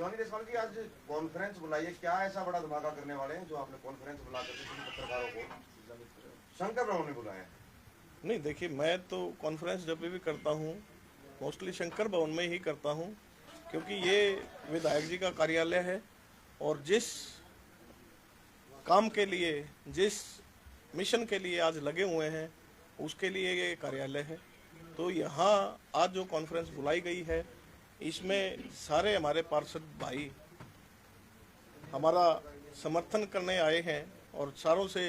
Johnny Deshwal जी, आज conference बुलाई है, क्या ऐसा बड़ा धमाका करने वाले हैं जो आपने कॉन्फ्रेंस बुला करके सभी पत्रकारों को शंकर भवन में बुलाया है? नहीं, देखिए, मैं तो कॉन्फ्रेंस जब भी करता हूँ मोस्टली शंकर भवन में ही करता हूँ, क्योंकि ये विधायक जी का कार्यालय है और जिस काम के लिए, जिस मिशन के लिए आज लगे हुए हैं, उसके लिए ये कार्यालय है। तो यहाँ आज जो कॉन्फ्रेंस बुलाई गई है, इसमें सारे हमारे पार्षद भाई हमारा समर्थन करने आए हैं और सारों से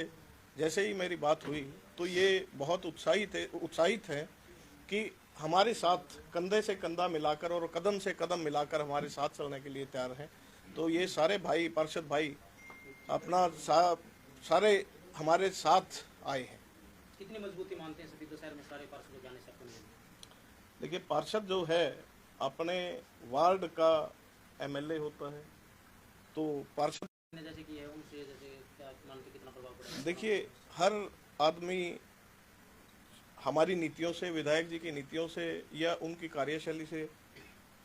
जैसे ही मेरी बात हुई तो ये बहुत उत्साहित है कि हमारे साथ कंधे से कंधा मिलाकर और कदम से कदम मिलाकर हमारे साथ चलने के लिए तैयार हैं। तो ये सारे भाई, पार्षद भाई अपना सारे हमारे साथ आए हैं। कितनी मजबूती मानते हैं सभी शहर में सारे पार्षद जाने से अपने? देखिए, पार्षद जो है अपने वार्ड का एमएलए होता है, तो पार्षद जैसे कि है उनसे जैसे क्या मानते कितना प्रभाव पड़ेगा? देखिए, हर आदमी हमारी नीतियों से, विधायक जी की नीतियों से या उनकी कार्यशैली से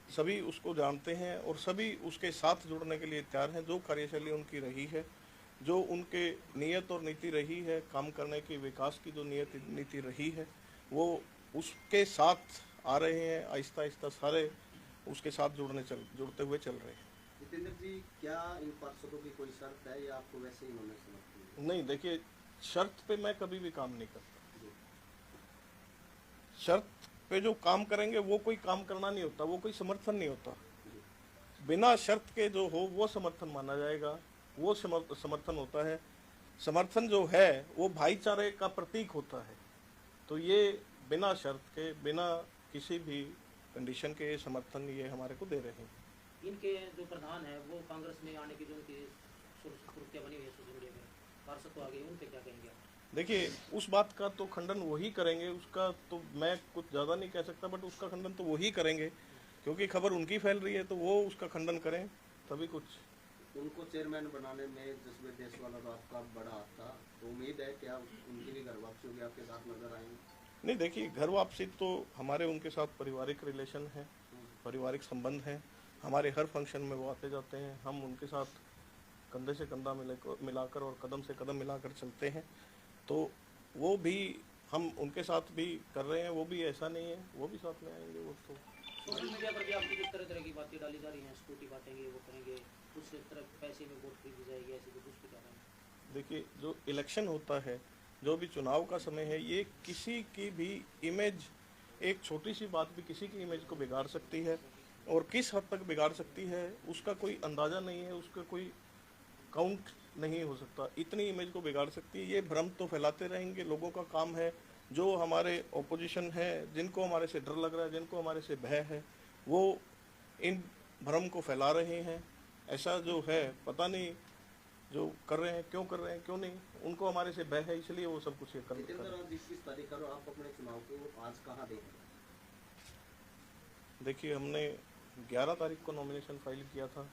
सभी उसको जानते हैं और सभी उसके साथ जुड़ने के लिए तैयार हैं। जो कार्यशैली उनकी रही है, जो उनके नियत और नीति रही है काम करने की, विकास की जो नीति रही है, वो उसके साथ आ रहे हैं। आहिस्ता आहिस्ता सारे उसके साथ जुड़ते हुए चल रहे हैं। जितेंद्र जी, क्या इन पार्षदों की कोई शर्त है या आपको वैसे ही उन्होंने समर्थन? नहीं, देखिए, शर्त पे मैं कभी भी काम नहीं करता। शर्त पे जो काम करेंगे वो कोई काम करना नहीं होता, वो कोई समर्थन नहीं होता। बिना शर्त के जो हो वो समर्थन माना जाएगा, वो समर्थन होता है। समर्थन जो है वो भाईचारे का प्रतीक होता है। तो ये बिना शर्त के, बिना किसी भी कंडीशन के समर्थन ये हमारे को दे रहे हैं। इनके जो प्रधान है वो कांग्रेस में आने की जो उनकी सुर्खियां बनी हुई है सोशल मीडिया में, पार्षद तो आ गए, उन पे क्या कहेंगे? देखिए, उस बात का तो खंडन वही करेंगे, उसका तो मैं कुछ ज़्यादा नहीं कह सकता, बट उसका खंडन तो वही करेंगे क्योंकि खबर उनकी फैल रही है, तो वो उसका खंडन करें तभी कुछ। उनको चेयरमैन बनाने में जसवीर देशवाल और आपका बड़ा हाथ था, तो उम्मीद है क्या उनकी भी घर वापसी होगी, आपके साथ नजर आएंगे? नहीं, देखिए, घर वापसी तो हमारे उनके साथ पारिवारिक रिलेशन है, पारिवारिक संबंध है। हमारे हर फंक्शन में वो आते जाते हैं, हम उनके साथ कंधे से कंधा मिलाकर और कदम से कदम मिलाकर चलते हैं। तो वो भी हम उनके साथ भी कर रहे हैं, वो भी ऐसा नहीं है, वो भी साथ में आएंगे। वो तो सोशल मीडिया पर भी आपकी किस तरह की बातें डाली जा रही हैं, स्कूटी बांटेंगे, वो करेंगे, कुछ तरह पैसे में वोट खरीदी जाएगी, ऐसे कुछ भी क्या करेंगे? देखिए, जो इलेक्शन होता है, जो भी चुनाव का समय है, ये किसी की भी इमेज, एक छोटी सी बात भी किसी की इमेज को बिगाड़ सकती है और किस हद तक बिगाड़ सकती है उसका कोई अंदाज़ा नहीं है, उसका कोई काउंट नहीं हो सकता। इतनी इमेज को बिगाड़ सकती है। ये भ्रम तो फैलाते रहेंगे, लोगों का काम है। जो हमारे ऑपोजिशन है, जिनको हमारे से डर लग रहा है, जिनको हमारे से भय है, वो इन भ्रम को फैला रहे हैं। ऐसा जो है, पता नहीं जो कर रहे हैं, क्यों कर रहे हैं, क्यों नहीं, उनको हमारे से भय है, इसलिए वो सब कुछ ये कर रहे हैं। 21 तारीख को आप अपने चुनाव को आज कहाँ देखें? देखिए, हमने 11 तारीख को नॉमिनेशन फाइल किया था।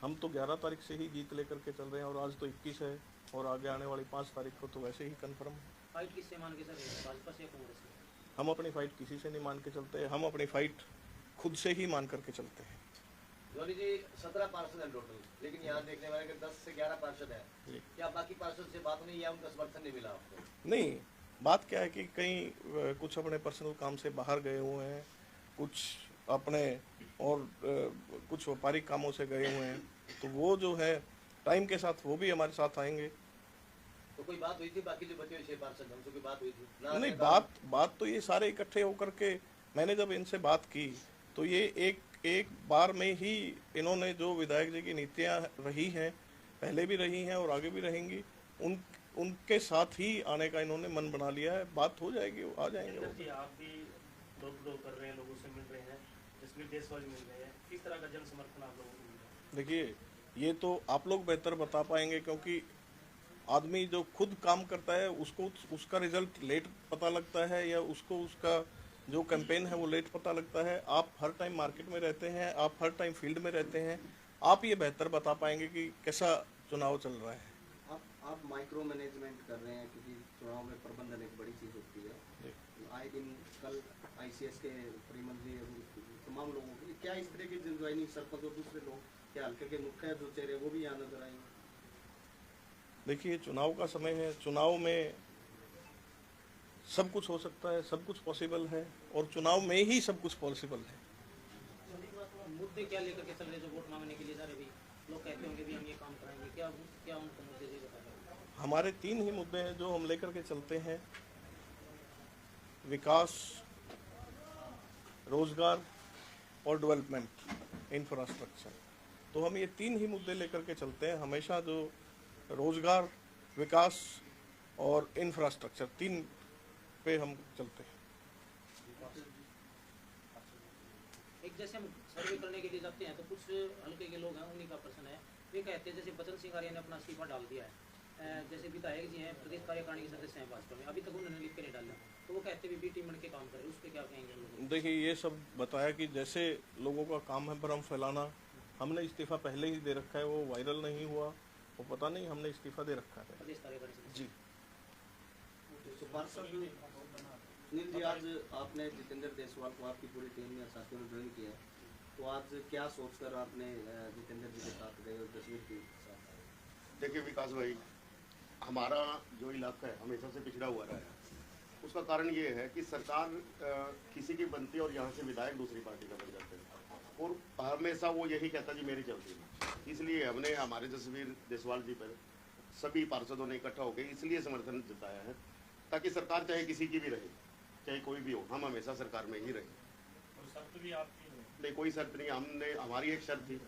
हम तो 11 तारीख से ही जीत लेकर के चल रहे हैं और आज तो 21 है और आगे आने वाली 5 तारीख को तो वैसे ही कंफर्म है। फाइट किससे मान के सर, भाजपा से या कांग्रेस से? हम अपनी फाइट किसी से नहीं मान के चलते, हम अपनी फाइट खुद से ही मान करके चलते हैं। जॉनी जी, 17 पार्षद हैं टोटल, लेकिन यहाँ देखने वाले 10 से 11 पार्षद हैं। क्या बाकी पार्षद से बात नहीं या उनका समर्थन नहीं मिला आपको? नहीं, बात क्या है कि कहीं कुछ अपने पर्सनल काम से बाहर गए हुए हैं, कुछ अपने और कुछ व्यापारिक कामों से गए हुए हैं, तो वो जो है टाइम के साथ वो भी हमारे साथ आएंगे। तो कोई बात हुई थी बाकी जो बचे हुए 6 पार्षद, हमसे कोई बात हुई थी? नहीं, बात तो ये सारे इकट्ठे होकर के मैंने जब इनसे बात की तो ये एक बार में ही इन्होंने जो विधायक जी की नीतियां रही हैं, पहले भी रही हैं और आगे भी रहेंगी, उनके साथ ही आने का इन्होंने मन बना लिया है। बात हो जाएगी, वो आ जाएंगे। जी, आप भी डोर टू डोर कर रहे हैं, लोगों से मिल रहे हैं, जसवीर देशवाल मिल रहे हैं, किस तरह का जन समर्थन आप लोगों को मिल रहा है? देखिए, ये तो आप लोग बेहतर बता पाएंगे, क्योंकि आदमी जो खुद काम करता है उसको उसका रिजल्ट लेट पता लगता है या उसको उसका जो कैंपेन है वो लेट पता लगता है। आप हर टाइम मार्केट में रहते हैं, आप हर टाइम फील्ड में रहते हैं, आप ये बेहतर बता पाएंगे कि कैसा चुनाव चल रहा है। आप माइक्रो मैनेजमेंट कर रहे हैं, क्योंकि चुनाव में प्रबंधन एक बड़ी चीज़ होती है। आए दिन कल ICS के परिमंत्री तमाम लोगों के लिए क्या इस तरह की ज्वाइनिंग सरपंच और दूसरे लोग क्या हल्के के मुख्य जो चेहरे वो भी यहाँ नजर आएंगे? देखिए, चुनाव का समय है, चुनाव में सब कुछ हो सकता है, सब कुछ पॉसिबल है और चुनाव में ही सब कुछ पॉसिबल है। मुद्दे क्या लेकर के चल रहे जो वोट मांगने के लिए जा रहे भी लोग कहते होंगे भी हम ये काम कराएंगे, क्या क्या उनको मुद्दे से बता रहे? हमारे 3 ही मुद्दे हैं जो हम लेकर के चलते हैं: विकास, रोजगार और डेवलपमेंट, इंफ्रास्ट्रक्चर। तो हम ये 3 ही मुद्दे लेकर के चलते हैं हमेशा, जो रोजगार, विकास और इंफ्रास्ट्रक्चर, 3 पे हम चलते हैं। एक जैसे हम सर्वे करने के लिए जाते हैं तो कुछ हल्के के लोग हैं, उन्हीं का प्रश्न है, वे कहते हैं जैसे बचन सिंह आर्य ने अपना इस्तीफा डाल दिया है, जैसे विधायक जी हैं, प्रदेश कार्यकारिणी के सदस्य हैं भाजपा में, अभी तक उन्होंने लिख के नहीं डाला, तो वो कहते हैं बी टीम बन के काम कर रहे हैं, उस पर क्या कहेंगे हम लोग? देखिए, ये सब बताया कि जैसे लोगों का काम है भ्रम फैलाना। हमने इस्तीफा पहले ही दे रखा है, वो वायरल नहीं हुआ, वो पता नहीं, हमने इस्तीफा दे रखा है। प्रदेश कार्यकारिणी सदस्य जी। तो पार्षद सुनील जी, आज आपने जितेंद्र देसवाल को आपकी पूरी टीम में साथियों ने ज्वाइन किया, तो आज क्या सोचकर आपने जितेंद्र जी के साथ गए और तस्वीर के साथ आए? देखिए विकास भाई, हमारा जो इलाका है हमेशा से पिछड़ा हुआ रहा है। उसका कारण ये है कि सरकार किसी की बनती है और यहाँ से विधायक दूसरी पार्टी का बन जाते हैं और हमेशा वो यही कहता जी मेरी चलती है। इसलिए हमने हमारे जसवीर देसवाल जी पर सभी पार्षदों ने इकट्ठा होकर इसलिए समर्थन जताया है ताकि सरकार चाहे किसी की भी रहे, चाहे कोई भी हो, हम हमेशा सरकार में ही रहे। और शर्त भी आपकी है? नहीं, कोई शर्त नहीं। हमने, हमारी एक शर्त थी,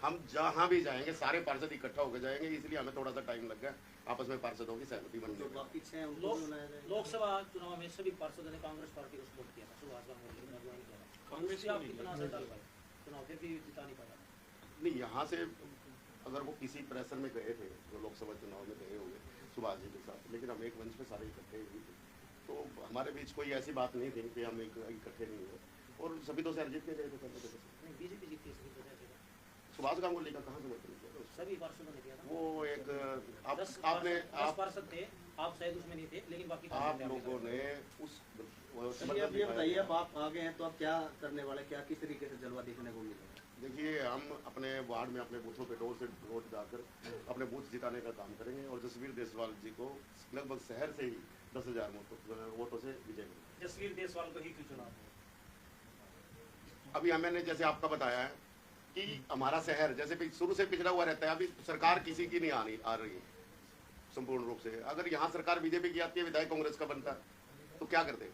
हम जहाँ भी जाएंगे सारे पार्षद इकट्ठा होकर जाएंगे, इसलिए हमें थोड़ा सा टाइम लग गया आपस में पार्षदों की सहमति बनने जो में। बाकी 6 हैं उनको भी बनाया जाएगा? लोकसभा चुनाव में सभी पार्षदों ने कांग्रेस पार्टी को सपोर्ट किया था, सुभाष गांगुली ने ज्वाइन किया था, कांग्रेस आप कितना असर डाल पाए चुनाव, फिर भी जिता नहीं पाया? नहीं, यहाँ से अगर वो किसी प्रेशर में गए थे जो लोकसभा चुनाव में गए होंगे सुभाष जी के साथ, लेकिन हम एक मंच पे सारे इकट्ठे ही थे, तो हमारे बीच कोई ऐसी बात नहीं थी कि हम इकट्ठे नहीं हुए और सभी तो शहर जीत के गए थे। नहीं, बीजेपी जीती सभी वजह से सुभाष गांगुली का कहाँ समर्थन किया? सभी पार्षदों ने किया था। वो एक 10 आपने पार्षद थे, आप शायद उसमें नहीं थे, लेकिन बाकी आप लोगों ने उस चलिए, अब ये बताइए, अब आप आगे हैं तो आप क्या करने वाले, क्या किस तरीके से जलवा देखने को मिलेगा? देखिए, हम अपने वार्ड में अपने बूथों पे डोर से डोर जाकर अपने बूथ जिताने का काम करेंगे और जसवीर देसवाल जी को लगभग शहर से ही 10,000 वोटों से विजय करेंगे। जसवीर देसवाल को ही क्यों चुना? अभी मैंने जैसे आपका बताया है कि हमारा शहर जैसे शुरू से पिछड़ा हुआ रहता है, अभी सरकार किसी की नहीं आ रही है संपूर्ण रूप से। अगर यहाँ सरकार बीजेपी की आती है, विधायक कांग्रेस का बनता है, तो क्या करते?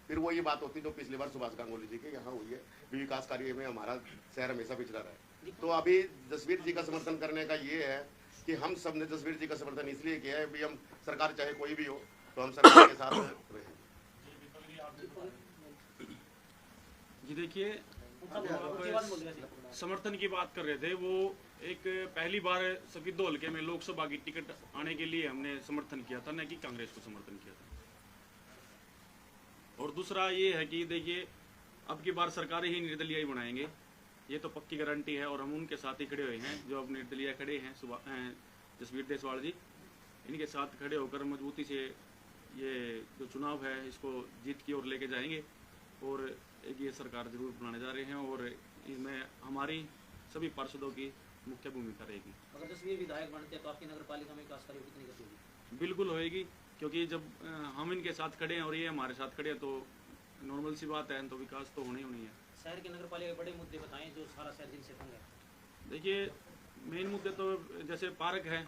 फिर वो ये बात होती जो पिछली बार सुभाष गांगुली जी के यहाँ हुई है, विकास कार्य में हमारा शहर हमेशा पिछड़ा रहा है। तो अभी जसवीर जी का समर्थन करने का ये है कि हम सब ने जसवीर जी का समर्थन इसलिए किया है, भी हम सरकार चाहे कोई भी हो तो हम सरकार के साथ रहें। जी देखिए, समर्थन की बात कर रहे थे, वो एक पहली बार सभी दो हल्के में लोकसभा की टिकट आने के लिए हमने समर्थन किया था, न कि कांग्रेस को समर्थन किया था। और दूसरा ये है कि देखिए, अब की बार सरकार ही निर्दलीय ही बनाएंगे, ये तो पक्की गारंटी है और हम उनके साथ ही खड़े हुए हैं जो अब निर्दलीय खड़े हैं। जसवीर देसवाल जी, इनके साथ खड़े होकर मजबूती से ये जो चुनाव है इसको जीत की ओर लेके जाएंगे और एक ये सरकार जरूर बनाने जा रहे हैं और इसमें हमारी सभी पार्षदों की मुख्य भूमिका रहेगी। अगर जसवीर विधायक बनते हैं तो आपकी नगर पालिका में विकास कार्य कितनी गति होगी? बिल्कुल होएगी, क्योंकि जब हम इनके साथ खड़े हैं और ये हमारे साथ खड़े हैं तो नॉर्मल सी बात है, तो विकास तो होनी है। शहर के नगर पालिका के बड़े मुद्दे बताएं जो सारा शहर जिनसे तंग है। देखिए, मेन मुद्दे तो जैसे पार्क है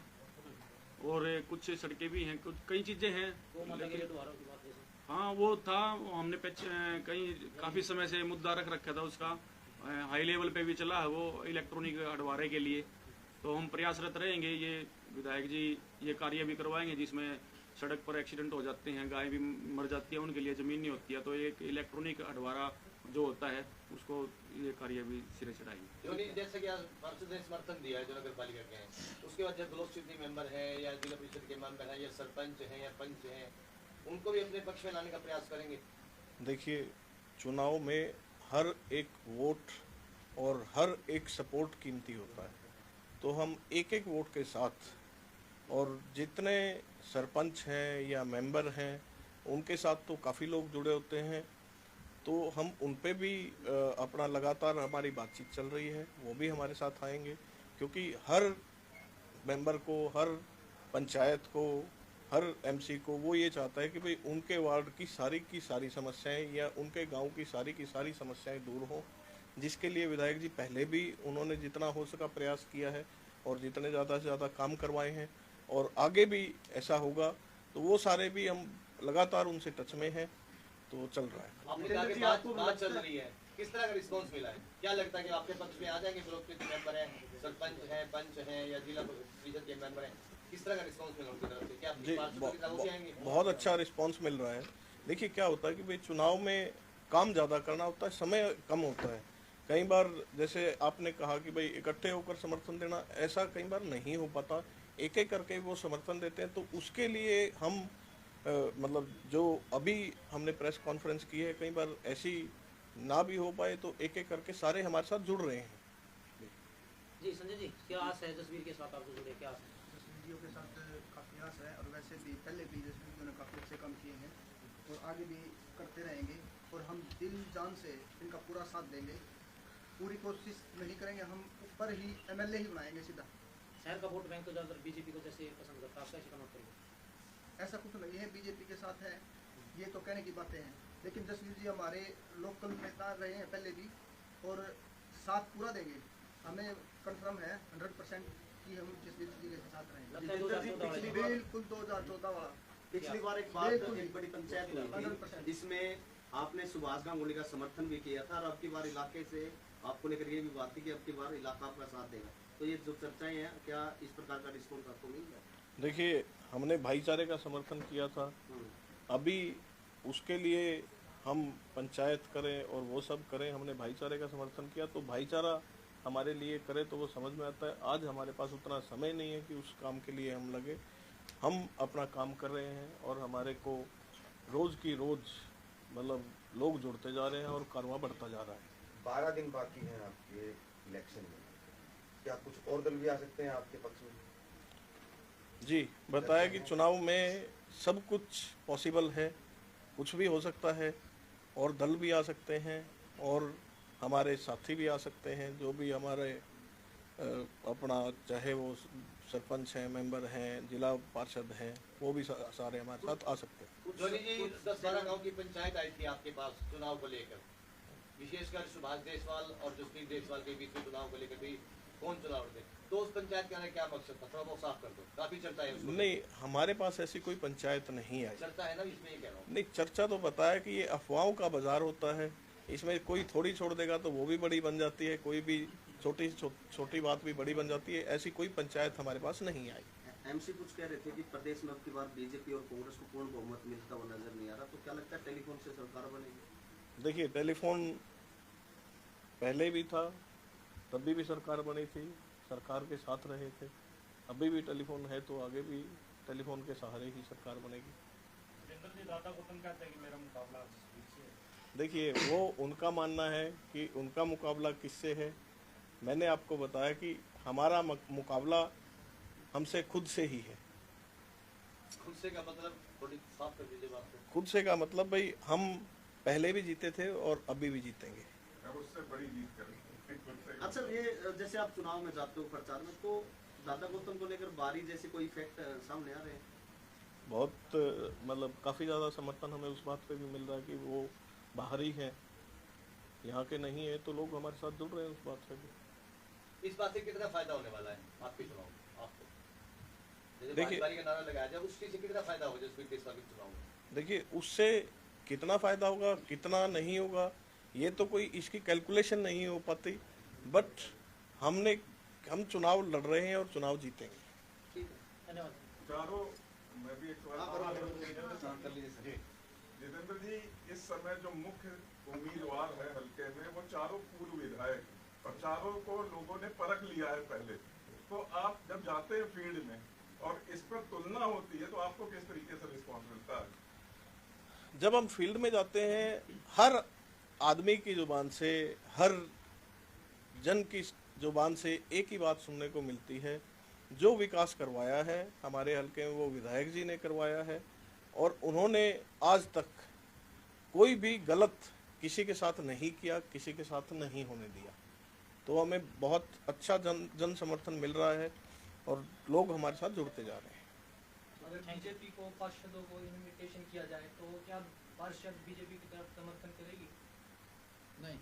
और कुछ सड़कें भी हैं, कुछ कई चीज़ें हैं। वो माता के रेटवारों की बात जैसे, हाँ, वो था, हमने कहीं काफ़ी समय से मुद्दा रख रखा था, उसका हाई लेवल पे भी चला है वो इलेक्ट्रॉनिक हटवारे के लिए। तो हम प्रयासरत रहेंगे, ये विधायक जी ये कार्य भी करवाएंगे जिसमें सड़क पर एक्सीडेंट हो जाते हैं, गाय भी मर जाती है, उनके लिए ज़मीन नहीं होती है, तो एक इलेक्ट्रॉनिक हटवारा जो होता है उसको ये कार्य भी सिरे चढ़ाएंगे। जैसे कि पार्षद ने समर्थन दिया है जो नगर पालिका के हैं, उसके बाद जो ब्लॉक समिति मेंबर है या जिला परिषद के मेंबर है या सरपंच हैं या पंच हैं, उनको भी अपने पक्ष में लाने का प्रयास करेंगे। देखिए, चुनाव में हर एक वोट और हर एक सपोर्ट कीमती होता है, तो हम एक एक वोट के साथ और जितने सरपंच हैं या मेंबर हैं उनके साथ तो काफ़ी लोग जुड़े होते हैं तो हम उन पे भी अपना लगातार हमारी बातचीत चल रही है, वो भी हमारे साथ आएंगे, क्योंकि हर मेंबर को, हर पंचायत को, हर एमसी को वो ये चाहता है कि भाई उनके वार्ड की सारी समस्याएं या उनके गांव की सारी समस्याएं दूर हों, जिसके लिए विधायक जी पहले भी उन्होंने जितना हो सका प्रयास किया है और जितने ज़्यादा से ज़्यादा काम करवाए हैं, और आगे भी ऐसा होगा। तो वो सारे भी हम लगातार उनसे टच में हैं, तो चल रहा है। आपने कहा कि बात चल रही है, किस तरह का रिस्पांस मिला है? क्या लगता है कि आपके पक्ष में आ जाएंगे? ब्लॉक के मेंबर हैं, सरपंच हैं, पंच हैं या जिला परिषद के मेंबर हैं, किस तरह का रिस्पांस मिला उनकी तरफ से? क्या जी, आएंगे? बहुत अच्छा रिस्पांस मिल रहा है। देखिए क्या होता है कि भाई चुनाव में काम ज़्यादा करना होता है, समय कम होता है। कई बार जैसे आपने कहा कि भाई इकट्ठे होकर समर्थन देना, ऐसा कई बार नहीं हो पाता, एक एक करके वो समर्थन देते हैं। तो उसके लिए हम मतलब जो अभी हमने प्रेस कॉन्फ्रेंस की है, कई बार ऐसी ना भी हो पाए तो एक एक करके सारे हमारे साथ जुड़ रहे हैं। जी संजय जी, क्या आस है जसवीर के साथ आपको जुड़े? क्या आस है? जसवीर के साथ काफ़ी आस है, और वैसे भी पहले भी जसवीर जी ने काफ़ी अच्छे काम किए हैं और आगे भी करते रहेंगे, और हम दिल जान से इनका पूरा साथ देंगे। पूरी कोशिश नहीं करेंगे, हम ऊपर ही एमएलए ही बनाएंगे सीधा। शहर का वोट बैंक तो ज़्यादातर बीजेपी को जैसे पसंद करता है, आप कैसे कमेंट करेंगे? ऐसा कुछ नहीं है, बीजेपी के साथ है, ये तो कहने की बातें हैं, लेकिन जसवीर जी हमारे लोकल नेता रहे हैं पहले भी, और साथ पूरा देंगे। हमें कंफर्म है 100% कि हम जसवीर जी के साथ रहेंगे। बिल्कुल 2014 वाला। पिछली बार एक बड़ी पंचायत हुई थी जिसमें आपने सुभाष गांगुली का समर्थन भी किया था, और अब की बार इलाके से आपको लेकर ये भी बात थी कि अब की बार इलाका आपका साथ देगा। तो ये जो चर्चाएं हैं, क्या इस प्रकार का रिस्पॉन्स आपको मिल रहा है? देखिए, हमने भाईचारे का समर्थन किया था, अभी उसके लिए हम पंचायत करें और वो सब करें, हमने भाईचारे का समर्थन किया, तो भाईचारा हमारे लिए करे तो वो समझ में आता है। आज हमारे पास उतना समय नहीं है कि उस काम के लिए हम लगे, हम अपना काम कर रहे हैं और हमारे को रोज़ की रोज़ मतलब लोग जुड़ते जा रहे हैं और कारवां बढ़ता जा रहा है। 12 दिन बाकी हैं आपके इलेक्शन में, क्या कुछ और दल भी आ सकते हैं आपके पक्ष में? जी, बताया कि चुनाव में सब कुछ पॉसिबल है, कुछ भी हो सकता है, और दल भी आ सकते हैं और हमारे साथी भी आ सकते हैं, जो भी हमारे अपना चाहे वो सरपंच हैं, मेंबर हैं, जिला पार्षद हैं, वो भी सारे हमारे साथ आ सकते हैं। जोनी जी, 10-12 गाँव की पंचायत आई थी आपके पास चुनाव को लेकर, विशेषकर सुभाष देशवाल और जसवीर देशवाल के बीच में चुनाव को लेकर भी कौन चुनाव लड़ते, तो उस पंचायत के अंदर क्या मकसद था? थोड़ा बहुत साफ कर दो, काफी चर्चा है उसको। नहीं, हमारे पास ऐसी कोई पंचायत नहीं आई। चर्चा है ना, इसमें ये कह रहा हूँ। नहीं, चर्चा तो बताया कि ये अफवाहों का बाजार होता है, इसमें कोई थोड़ी छोड़ देगा तो वो भी बड़ी बन जाती है, कोई भी छोटी बात भी बड़ी बन जाती है। ऐसी कोई पंचायत हमारे पास नहीं आई। एमसी कुछ कह रहे थे कि प्रदेश में अब की बार बीजेपी और कांग्रेस को पूर्ण बहुमत मिलता हुआ नजर नहीं आ रहा, तो क्या लगता है टेलीफोन से सरकार बनेगी? देखिए, टेलीफोन पहले भी था, तभी भी सरकार बनी थी, सरकार के साथ रहे थे, अभी भी टेलीफोन है तो आगे भी टेलीफोन के सहारे ही सरकार बनेगी। देखिए, वो उनका मानना है कि उनका मुकाबला किससे है। मैंने आपको बताया कि हमारा मुकाबला हमसे खुद से ही है। खुद से का मतलब थोड़ी साफ कर दीजिए बात को। खुद से का मतलब भाई हम पहले भी जीते थे और अभी भी जीतेंगे। उससे बड़ी जीत करेंगे। अच्छा, ये जैसे आप चुनाव में जाते हो प्रचार में, तो दादा गौतम को लेकर बारी जैसे कोई इफेक्ट सामने आ रहे हैं? बहुत मतलब काफ़ी ज़्यादा समर्थन हमें उस बात पे भी मिल रहा है कि वो बाहरी हैं, यहाँ के नहीं है, तो लोग हमारे साथ जुड़ रहे हैं उस बात से भी। इस बात से कितना फायदा होने वाला है आपके चुनाव में आपको? जैसे देखिए, भाजपा का नारा लगाया जाए, उससे कितना फायदा होगा जसवीर देशवाल के चुनाव में? देखिए, उससे कितना फ़ायदा होगा, कितना नहीं होगा, ये तो कोई इसकी कैलकुलेशन नहीं हो पाती, बट हम चुनाव लड़ रहे हैं और चुनाव जीतेंगे। ठीक है, धन्यवाद। चारों, मैं भी एक सवाल कर लीजिए जितेंद्र जी, इस समय जो मुख्य उम्मीदवार है हल्के में, वो चारों पूर्व विधायक, और चारों को लोगों ने परख लिया है पहले, तो आप जब जाते हैं फील्ड में और इस पर तुलना होती है, तो आपको किस तरीके से रिस्पॉन्स मिलता है? जब हम फील्ड में जाते हैं, हर आदमी की जुबान से, हर जन की जुबान से एक ही बात सुनने को मिलती है, जो विकास करवाया है हमारे हल्के में वो विधायक जी ने करवाया है, और उन्होंने आज तक कोई भी गलत किसी के साथ नहीं किया, किसी के साथ नहीं होने दिया। तो हमें बहुत अच्छा जन समर्थन मिल रहा है और लोग हमारे साथ जुड़ते जा रहे हैं। अगर बीजेपी को पार्षदों को इनविटेशन किया जाए तो क्या पार्षद बीजेपी की तरफ समर्थन करेगी? नहीं,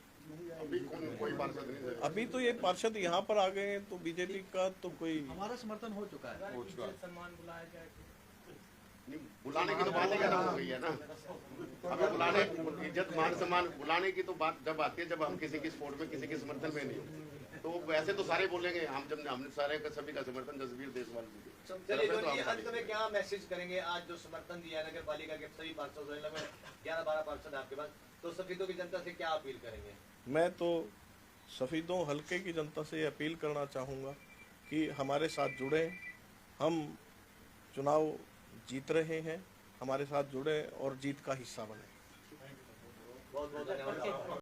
अभी कोई पार्षद नहीं है। अभी तो ये पार्षद यहाँ पर आ गए हैं तो बीजेपी का तो कोई हमारा समर्थन हो चुका है। हो चुका है। सम्मान बुलाया जाए नहीं, बुलाने की तो बात ही खत्म हो गई है ना। अभी बुलाने, इज्जत मान सम्मान बुलाने की तो बात जब आती है जब हम किसी की सपोर्ट में, किसी के समर्थन में नहीं हो। तो वैसे तो सारे बोलेंगे हमने सारे का सभी का समर्थन जसबीर देशवाल जी के। चलिए जोनी, अंत में क्या मैसेज करेंगे? आज जो समर्थन दिया है नगर पालिका के सभी पार्षद, 11-12 पार्षद आपके पास, तो सफीदों की जनता से क्या अपील करेंगे? मैं तो सफीदों हल्के की जनता से अपील करना चाहूँगा कि हमारे साथ जुड़े, हम चुनाव जीत रहे हैं, हमारे साथ जुड़े और जीत का हिस्सा बने। बहुत बहुत धन्यवाद।